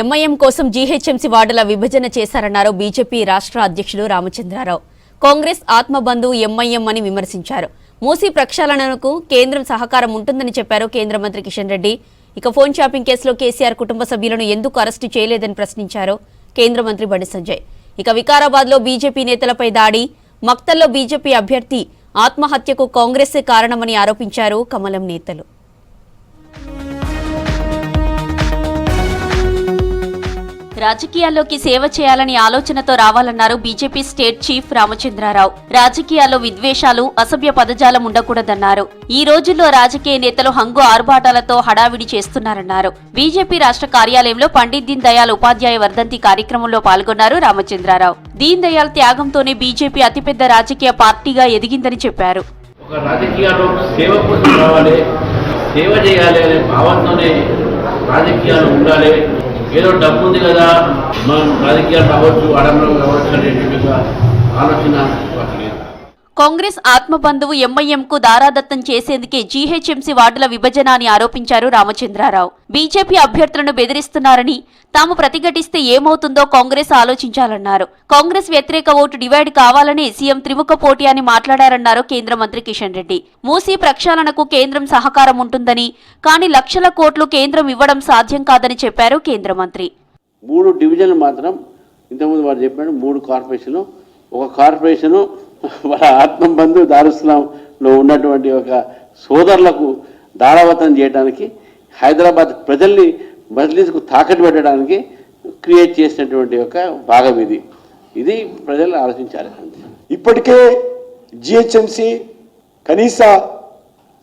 MIM కోసం GHMC వార్డుల విభజన చేశారన్నారు బీజేపీ రాష్ట్ర అధ్యక్షుడు రామచంద్రారావు. కాంగ్రెస్ ఆత్మబంధు ఎంఐఎం అని విమర్శించారు. మూసీ ప్రక్షాళనకు కేంద్రం సహకారం ఉంటుందని చెప్పారు కేంద్ర మంత్రి కిషన్ రెడ్డి. ఇక ఫోన్ షాపింగ్ కేసులో కేసీఆర్ కుటుంబ సభ్యులను ఎందుకు అరెస్టు చేయలేదని ప్రశ్నించారు కేంద్ర మంత్రి బండి సంజయ్. ఇక వికారాబాద్లో బీజేపీ నేతలపై దాడి, మక్తల్లో బీజేపీ అభ్యర్థి ఆత్మహత్యకు కాంగ్రెసే కారణమని ఆరోపించారు కమలం నేతలు. రాజకీయాల్లోకి సేవ చేయాలని ఆలోచనతో రావాలన్నారు బీజేపీ స్టేట్ చీఫ్ రామచంద్రారావు. రాజకీయాల్లో విద్వేషాలు, అసభ్య పదజాలం ఉండకూడదన్నారు. ఈ రోజుల్లో రాజకీయ నేతలు హంగు ఆర్భాటాలతో హడావిడి చేస్తున్నారన్నారు. బీజేపీ రాష్ట్ర కార్యాలయంలో పండిత్ దీన్ దయాళ్ ఉపాధ్యాయ వర్ధంతి కార్యక్రమంలో పాల్గొన్నారు రామచంద్రారావు. దీన్ దయాళ్ త్యాగంతోనే బీజేపీ అతిపెద్ద రాజకీయ పార్టీగా ఎదిగిందని చెప్పారు. సేవ చేయాలి అనే భావంతోనే రాజకీయాలు ఉండాలి. ఏదో డబ్బు ఉంది కదా మనం రాజకీయాలు కావచ్చు, ఆడంబరం కావచ్చు అనేటువంటి ఆలోచన లేదు. కాంగ్రెస్ ఆత్మబంధువు ఎంఐఎంకు దారాదత్తం చేసేందుకే జీహెచ్ఎంసీ వార్డుల విభజన అని ఆరోపించారు రామచంద్రారావు. బీజేపీ అభ్యర్థులను బెదిరిస్తున్నారని, తాము ప్రతిఘటిస్తే ఏమవుతుందో కాంగ్రెస్ ఆలోచించాలన్నారు. కాంగ్రెస్ వ్యతిరేక ఓటు డివైడ్ కావాలని సీఎం త్రిముఖ పోటీ అని మాట్లాడారన్నారు కేంద్ర మంత్రి కిషన్ రెడ్డి. మూసీ ప్రక్షాళనకు కేంద్రం సహకారం ఉంటుందని, కానీ లక్షల కోట్లు కేంద్రం ఇవ్వడం సాధ్యం కాదని చెప్పారు కేంద్ర మంత్రి. 3 డివిజన్లు మాత్రం ఇంతకుముందు వారు చెప్పాడు. 3 కార్పొరేషన్లు, ఒక కార్పొరేషను వాళ్ళ ఆత్మబంధు దారుస్లాంలో ఉన్నటువంటి ఒక సోదరులకు దారావతం చేయడానికి, హైదరాబాద్ ప్రజల్ని మజ్లిస్కు తాకట్టు పెట్టడానికి క్రియేట్ చేసినటువంటి ఒక భాగం ఇది ప్రజలు ఆలోచించాలి. ఇప్పటికే జిహెచ్ఎంసీ కనీస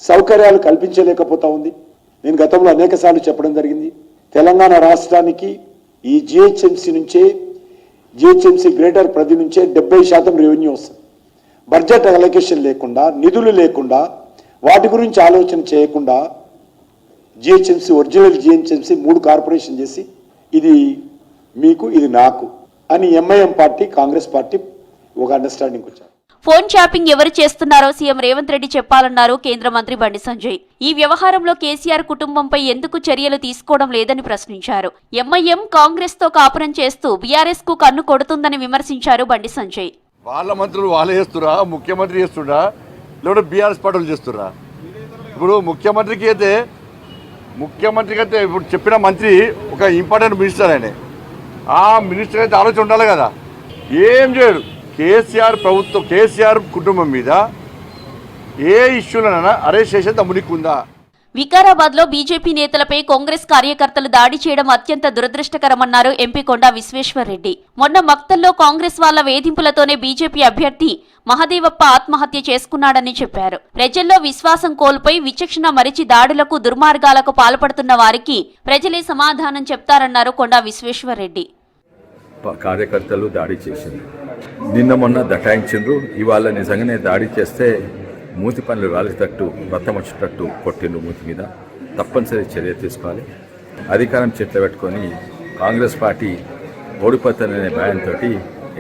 సౌకర్యాలు కల్పించలేకపోతా ఉంది. నేను గతంలో అనేక సార్లు చెప్పడం జరిగింది. తెలంగాణ రాష్ట్రానికి ఈ జిహెచ్ఎంసీ గ్రేటర్ పరిధి నుంచే 70% రెవెన్యూ వస్తుంది. బడ్జెట్ అలొకేషన్ లేకుండా, నిధులు లేకుండా, వాటి గురించి ఆలోచన చేయకుండా ఒరిజినల్ జిహెచ్ఎంసీ 3 కార్పొరేషన్ చేసి ఇది మీకు ఇది నాకు అని ఎంఐఎం పార్టీ, కాంగ్రెస్ పార్టీ ఒక అండర్స్టాండింగ్ వచ్చారు. ఫోన్ ట్యాపింగ్ ఎవరు చేస్తున్నారో సీఎం రేవంత్ రెడ్డి చెప్పాలన్నారు కేంద్ర మంత్రి బండి సంజయ్. ఈ వ్యవహారంలో కేసీఆర్ కుటుంబంపై ఎందుకు చర్యలు తీసుకోవడం లేదని ప్రశ్నించారు. ఎంఐఎం కాంగ్రెస్ తో కాపురం చేస్తూ బీఆర్ఎస్ కు కన్ను కొడుతుందని విమర్శించారు బండి సంజయ్. వాళ్ళ మంత్రులు వాళ్ళే చేస్తురా, ముఖ్యమంత్రి చేస్తురా, లేకపోతే బీఆర్ఎస్ పార్టీలు చేస్తురా? ఇప్పుడు ముఖ్యమంత్రికి అయితే ఇప్పుడు చెప్పిన మంత్రి ఒక ఇంపార్టెంట్ మినిస్టర్, ఆ మినిస్టర్ అయితే ఆలోచన ఉండాలి కదా. ఏం చేయడు. కేసీఆర్ కుటుంబం మీద ఏ ఇష్యూలనైనా అరెస్ట్ చేసే దమ్మునిక్కుందా? వికారాబాద్ లో బీజేపీ నేతలపై కాంగ్రెస్ కార్యకర్తలు దాడి చేయడం అత్యంత దురదృష్టకరమన్నారు ఎంపీ కొండా విశ్వేశ్వర్ రెడ్డి. మొన్న మక్తల్లో కాంగ్రెస్ వాళ్ల వేధింపులతోనే బీజేపీ అభ్యర్థి మహదేవప్ప ఆత్మహత్య చేసుకున్నాడని చెప్పారు. ప్రజల్లో విశ్వాసం కోల్పోయి విచక్షణ మరిచి దాడులకు, దుర్మార్గాలకు పాల్పడుతున్న వారికి ప్రజలే సమాధానం చెప్తారన్నారు కొండా విశ్వేశ్వర్ రెడ్డి. కార్యకర్తలు దాడి చేసిండ్రు, నిన్న మొన్న దటాయించిండ్రు. ఇవాళ నిజంగానే దాడి చేస్తే మూతి పనులు రాలేటట్టు, రక్తం వచ్చేటట్టు కొట్టిండ్రు మూతి మీద. తప్పనిసరి చర్య తీసుకోవాలి. అధికారం చేతిలో పెట్టుకొని కాంగ్రెస్ పార్టీ ఓడిపోతాననే భయంతో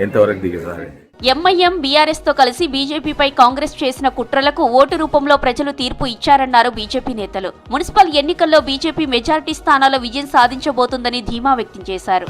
ఎంతవరకు దిగజారు. ఎంఐఎం బీఆర్ఎస్ తో కలిసి బీజేపీపై కాంగ్రెస్ చేసిన కుట్రలకు ఓటు రూపంలో ప్రజలు తీర్పు ఇచ్చారన్నారు బీజేపీ నేతలు. మున్సిపల్ ఎన్నికల్లో బీజేపీ మెజారిటీ స్థానాల్లో విజయం సాధించబోతుందని ధీమా వ్యక్తం చేశారు.